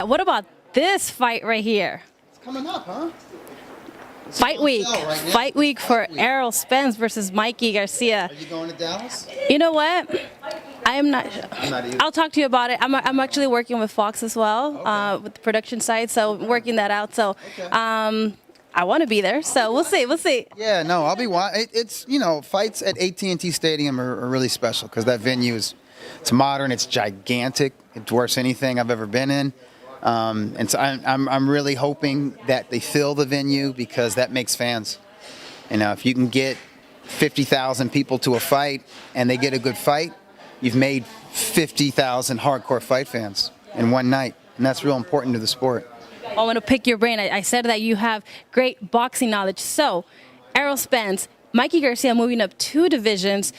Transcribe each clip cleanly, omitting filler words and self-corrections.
What about this fight right here? It's coming up, huh? Fight week. Right Fight week for Errol Spence versus Mikey Garcia. Are you going to Dallas? You know what? I am not. I'll talk to you about it. I'm actually working with Fox as well, okay. With the production side, so working that out. So, okay. I want to be there. So we'll see. We'll see. Yeah, no, I'll be. It's fights at AT&T Stadium are really special because that venue it's modern, it's gigantic, it dwarfs anything I've ever been in. And so I'm really hoping that they fill the venue because that makes fans. If you can get 50,000 people to a fight and they get a good fight, you've made 50,000 hardcore fight fans in one night, and that's real important to the sport. I want to pick your brain. I said that you have great boxing knowledge. So, Errol Spence, Mikey Garcia moving up 2 divisions.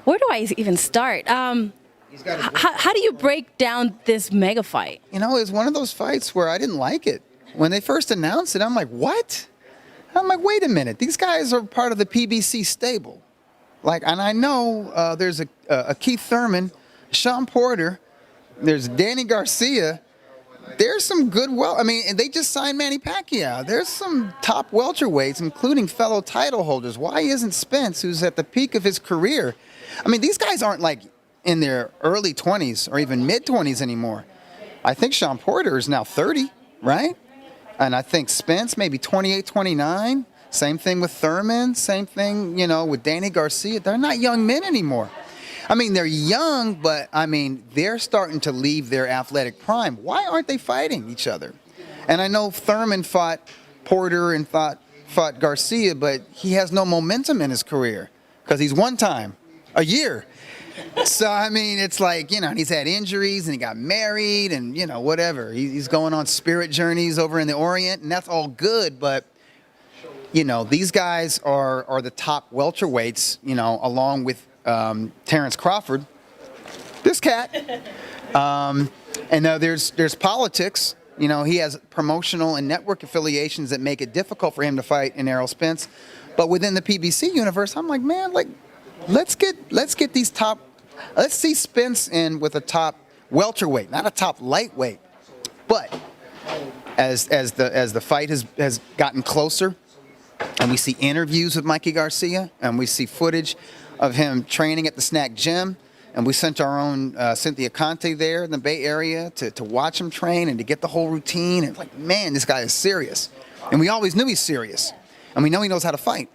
Where do I even start? How do you break down this mega fight? It's one of those fights where I didn't like it. When they first announced it, I'm like, what? I'm like, wait a minute. These guys are part of the PBC stable. And I know there's a Keith Thurman, Sean Porter, there's Danny Garcia. There's some good and they just signed Manny Pacquiao. There's some top welterweights, including fellow title holders. Why isn't Spence, who's at the peak of his career? These guys aren't in their early 20s or even mid-20s anymore. I think Sean Porter is now 30, right? And I think Spence maybe 28, 29. Same thing with Thurman. Same thing, with Danny Garcia. They're not young men anymore. They're young, but, they're starting to leave their athletic prime. Why aren't they fighting each other? And I know Thurman fought Porter and fought Garcia, but he has no momentum in his career because he's one time a year. So, it's and he's had injuries and he got married and, whatever. He's going on spirit journeys over in the Orient, and that's all good. But, these guys are the top welterweights, along with Terrence Crawford, this cat. And now there's politics. He has promotional and network affiliations that make it difficult for him to fight in Errol Spence. But within the PBC universe, I'm like, man, let's get these top. Let's see Spence in with a top welterweight, not a top lightweight. But as the fight has gotten closer, and we see interviews with Mikey Garcia, and we see footage of him training at the Snack Gym, and we sent our own Cynthia Conte there in the Bay Area to watch him train and to get the whole routine. And man, this guy is serious. And we always knew he's serious. And we know he knows how to fight.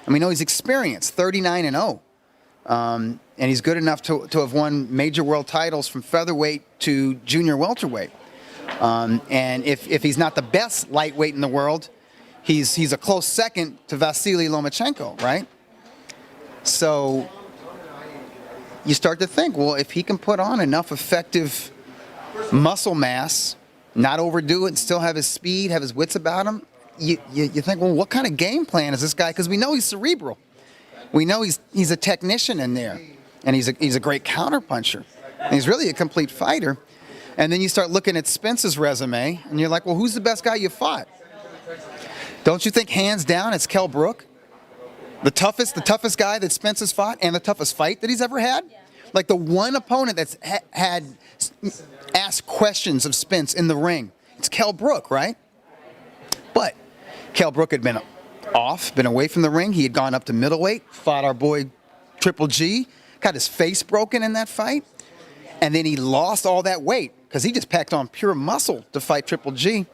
And we know he's experienced, 39-0. And he's good enough to have won major world titles from featherweight to junior welterweight. And if he's not the best lightweight in the world, he's a close second to Vasily Lomachenko, right? So you start to think, well, if he can put on enough effective muscle mass, not overdo it, and still have his speed, have his wits about him, you think, well, what kind of game plan is this guy? Because we know he's cerebral. We know he's a technician in there, and he's a great counterpuncher. And he's really a complete fighter. And then you start looking at Spence's resume, and you're like, well, who's the best guy you fought? Don't you think hands down it's Kell Brook? The toughest guy that Spence has fought and the toughest fight that he's ever had? The one opponent that's had asked questions of Spence in the ring, it's Kell Brook, right? But Kell Brook had been away from the ring. He had gone up to middleweight, fought our boy Triple G, got his face broken in that fight, and then he lost all that weight because he just packed on pure muscle to fight Triple G.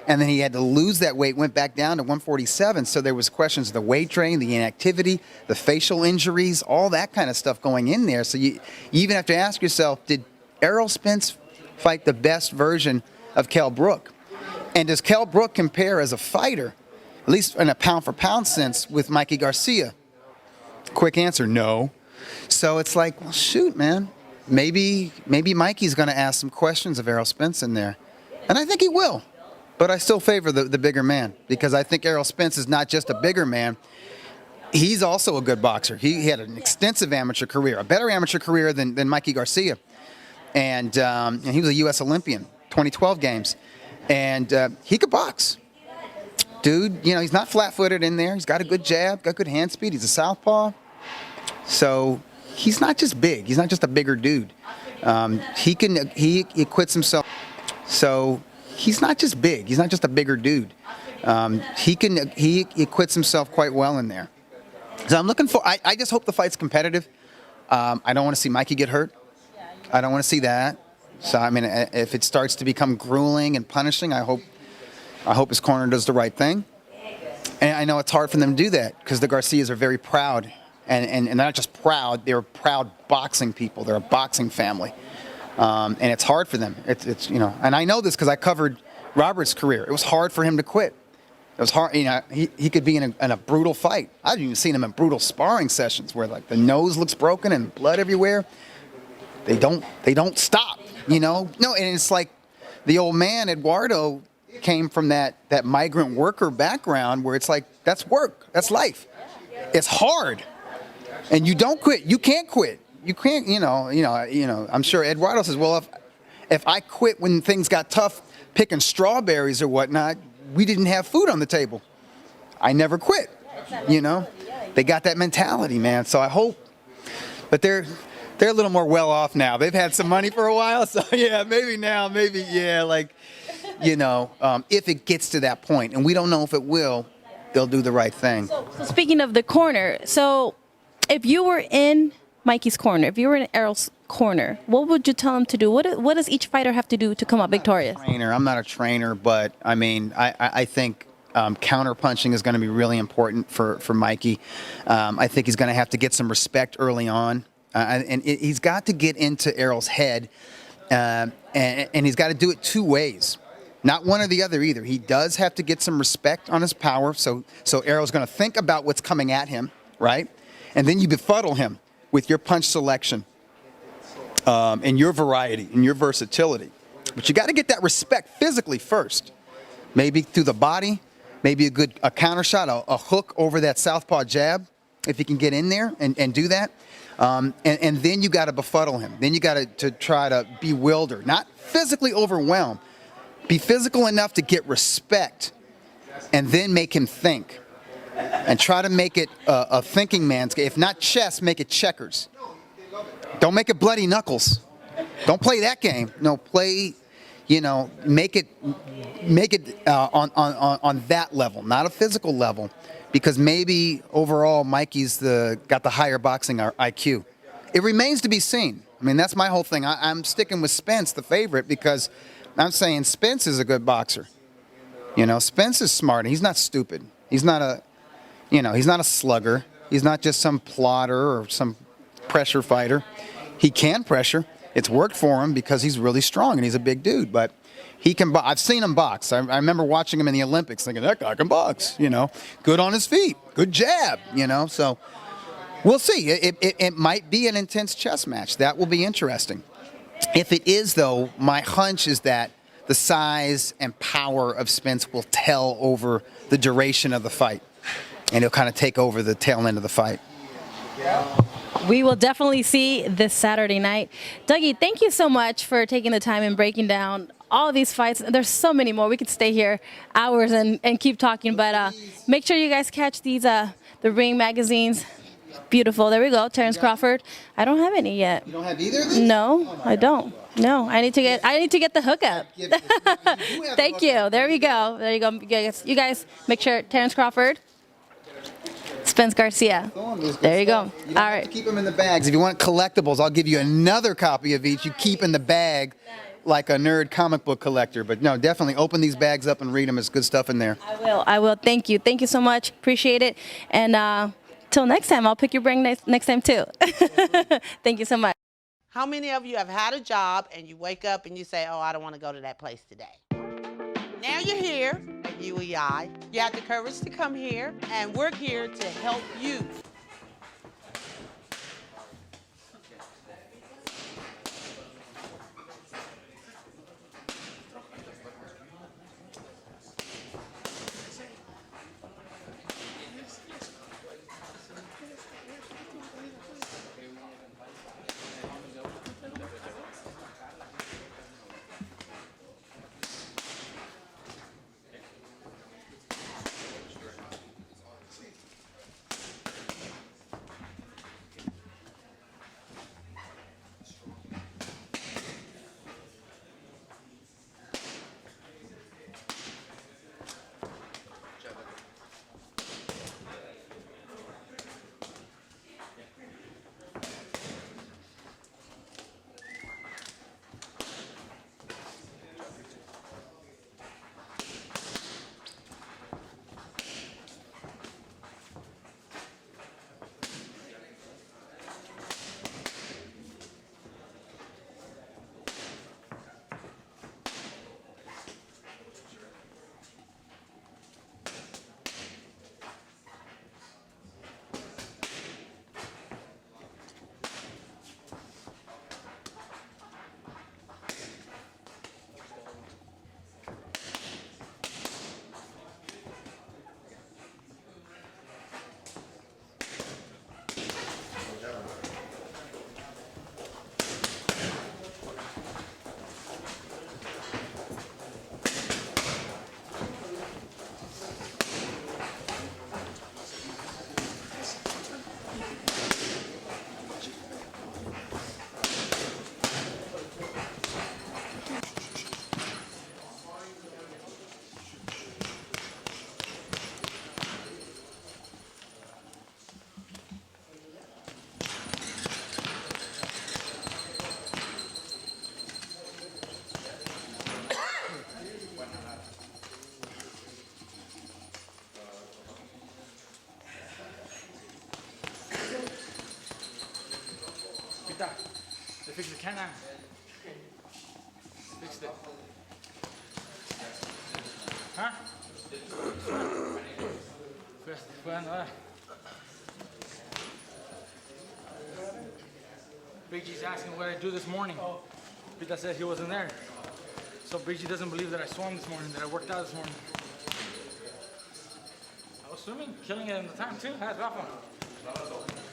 And then he had to lose that weight, went back down to 147. So there was questions of the weight drain, the inactivity, the facial injuries, all that kind of stuff going in there. So you even have to ask yourself, did Errol Spence fight the best version of Kell Brook? And does Kell Brook compare as a fighter, at least in a pound-for-pound sense, with Mikey Garcia? Quick answer, no. So it's like, well, shoot, man. Maybe Mikey's going to ask some questions of Errol Spence in there. And I think he will. But I still favor the bigger man because I think Errol Spence is not just a bigger man. He's also a good boxer. He had an extensive amateur career, a better amateur career than Mikey Garcia. And he was a U.S. Olympian, 2012 games. And he could box. Dude, he's not flat-footed in there. He's got a good jab, got good hand speed. He's a southpaw. So he's not just big. He's not just a bigger dude. He acquits himself. So he's not just big. He's not just a bigger dude. He acquits himself quite well in there. So I'm looking for. I just hope the fight's competitive. I don't want to see Mikey get hurt. I don't want to see that. So I mean, if it starts to become grueling and punishing, I hope his corner does the right thing. And I know it's hard for them to do that because the Garcias are very proud, and they're not just proud; they're proud boxing people. They're a boxing family, and it's hard for them. It's and I know this because I covered Robert's career. It was hard for him to quit. It was hard. He could be in a brutal fight. I've even seen him in brutal sparring sessions where like the nose looks broken and blood everywhere. They don't stop. No, and it's like the old man Eduardo came from that migrant worker background where it's like that's work, that's life. It's hard, and you don't quit. You can't quit. You can't. I'm sure Eduardo says, well, if I quit when things got tough, picking strawberries or whatnot, we didn't have food on the table. I never quit. They got that mentality, man. So I hope, but they're a little more well off now. They've had some money for a while, so yeah, maybe now, if it gets to that point, and we don't know if it will, they'll do the right thing. So speaking of the corner, so if you were in Mikey's corner, if you were in Errol's corner, what would you tell him to do? What does each fighter have to do to come out victorious? I'm not a trainer, but I mean, I think counter punching is going to be really important for Mikey. I think he's going to have to get some respect early on. And he's got to get into Errol's head, and he's got to do it two ways, not one or the other either. He does have to get some respect on his power, so Errol's going to think about what's coming at him, right? And then you befuddle him with your punch selection, and your variety and your versatility. But you got to get that respect physically first, maybe through the body, maybe a counter shot, a hook over that southpaw jab, if he can get in there and do that. And then you got to befuddle him. Then you got to try to bewilder, not physically overwhelm. Be physical enough to get respect, and then make him think. And try to make it a thinking man's game. If not chess, make it checkers. Don't make it bloody knuckles. Don't play that game. No, play. Make it on that level, not a physical level. Because maybe overall Mikey's got the higher boxing IQ. It remains to be seen. I mean, that's my whole thing. I'm sticking with Spence, the favorite, because I'm saying Spence is a good boxer. Spence is smart. He's not stupid. He's not a slugger. He's not just some plotter or some pressure fighter. He can pressure. It's worked for him because he's really strong and he's a big dude. But he can. I've seen him box. I remember watching him in the Olympics, thinking that guy can box. Good on his feet, good jab. So we'll see. It might be an intense chess match. That will be interesting. If it is, though, my hunch is that the size and power of Spence will tell over the duration of the fight, and he'll kind of take over the tail end of the fight. We will definitely see this Saturday night. Dougie, thank you so much for taking the time and breaking down all of these fights. There's so many more. We could stay here hours and keep talking, but make sure you guys catch these the Ring magazines. Beautiful. There we go. Terrence Crawford. I don't have any yet. You don't have either of these? No, I don't. No, I need to get the hookup. Thank you. There we go. There you go. You guys make sure Terrence Crawford, Spence Garcia. There you go. All right. Keep them in the bags. If you want collectibles, I'll give you another copy of each. You keep in the bag like a nerd comic book collector. But no, definitely open these bags up and read them. There's good stuff in there. I will. Thank you. Thank you so much. Appreciate it. And till next time, I'll pick your brain next time too. Thank you so much. How many of you have had a job and you wake up and you say, oh, I don't want to go to that place today? Now you're here at UEI. You have the courage to come here, and we're here to help you. McKenna. Fixed it. Huh? Fue nada. Bridgie's asking what I do this morning. Pita said he wasn't there. So Bridgie doesn't believe that I swam this morning, that I worked out this morning. I was swimming, killing it in the time too. How's Rafa?